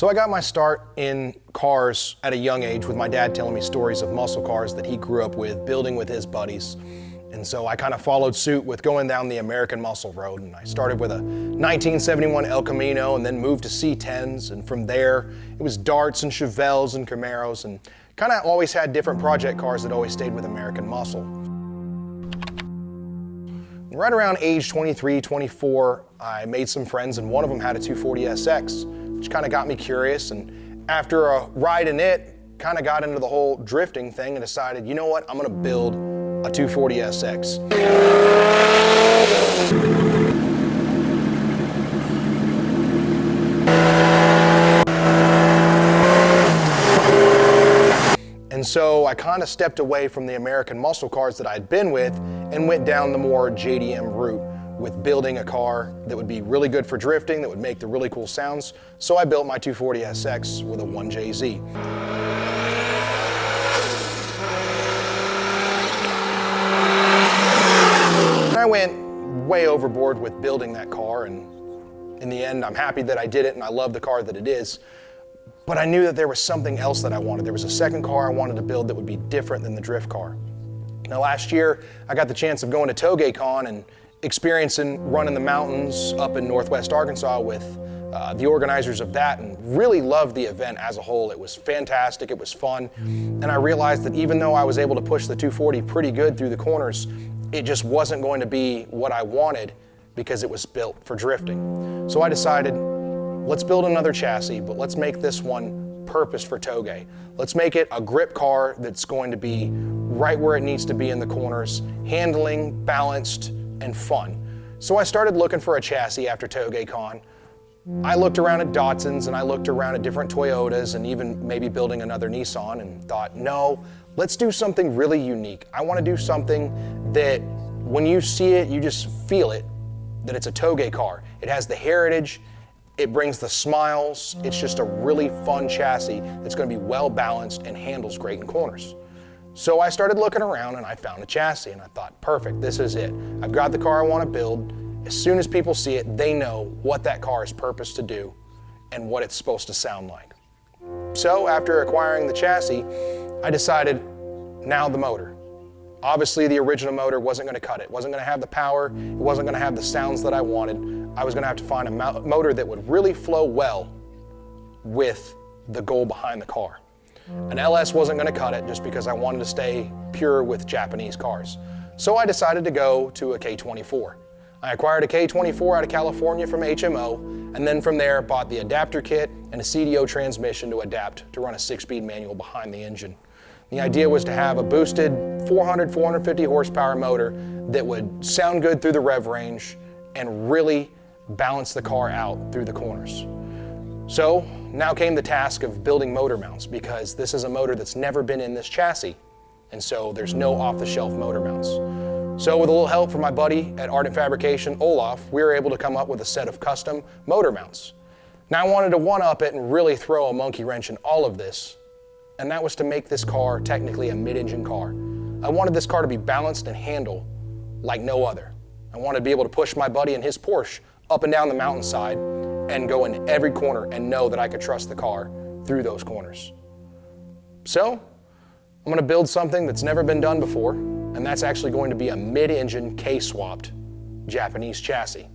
So I got my start in cars at a young age with my dad telling me stories of muscle cars that he grew up with, building with his buddies. And so I kind of followed suit with going down the American Muscle Road, and I started with a 1971 El Camino and then moved to C10s, and from there it was Darts and Chevelles and Camaros, and kind of always had different project cars that always stayed with American Muscle. Right around age 23, 24, I made some friends, and one of them had a 240SX, which kind of got me curious, and after a ride in it, kind of got into the whole drifting thing and decided, you know what, I'm gonna build a 240SX. And so I kind of stepped away from the American muscle cars that I'd been with and went down the more JDM route with building a car that would be really good for drifting, that would make the really cool sounds. So I built my 240SX with a 1JZ. I went way overboard with building that car, and in the end, I'm happy that I did it and I love the car that it is. But I knew that there was something else that I wanted. There was a second car I wanted to build that would be different than the drift car. Now last year, I got the chance of going to TogeCon and experiencing running the mountains up in Northwest Arkansas with the organizers of that, and really loved the event as a whole. It was fantastic, it was fun, and I realized that even though I was able to push the 240 pretty good through the corners, it just wasn't going to be what I wanted because it was built for drifting. So I decided, let's build another chassis, but let's make this one purposed for Toge. Let's make it a grip car that's going to be right where it needs to be in the corners, handling, balanced, and fun. So I started looking for a chassis after TogeCon. I looked around at Datsuns and I looked around at different Toyotas and even maybe building another Nissan, and thought, no, let's do something really unique. I want to do something that when you see it, you just feel it, that it's a Toge car. It has the heritage, it brings the smiles, it's just a really fun chassis that's going to be well balanced and handles great in corners. So I started looking around and I found a chassis, and I thought, perfect, this is it. I've got the car I want to build. As soon as people see it, they know what that car is purposed to do and what it's supposed to sound like. So after acquiring the chassis, I decided, now the motor. Obviously the original motor wasn't going to cut it. It wasn't going to have the power, it wasn't going to have the sounds that I wanted. I was going to have to find a motor that would really flow well with the goal behind the car. An LS wasn't going to cut it just because I wanted to stay pure with Japanese cars. So I decided to go to a K24. I acquired a K24 out of California from HMO, and then from there bought the adapter kit and a CDO transmission to adapt to run a 6-speed manual behind the engine. The idea was to have a boosted 400, 450 horsepower motor that would sound good through the rev range and really balance the car out through the corners. So now came the task of building motor mounts, because this is a motor that's never been in this chassis, and so there's no off-the-shelf motor mounts. So with a little help from my buddy at Ardent Fabrication, Olaf, we were able to come up with a set of custom motor mounts. Now I wanted to one-up it and really throw a monkey wrench in all of this, and that was to make this car technically a mid-engine car. I wanted this car to be balanced and handle like no other. I wanted to be able to push my buddy in his Porsche up and down the mountainside and go in every corner and know that I could trust the car through those corners. So I'm going to build something that's never been done before, and that's actually going to be a mid-engine K-swapped Japanese chassis.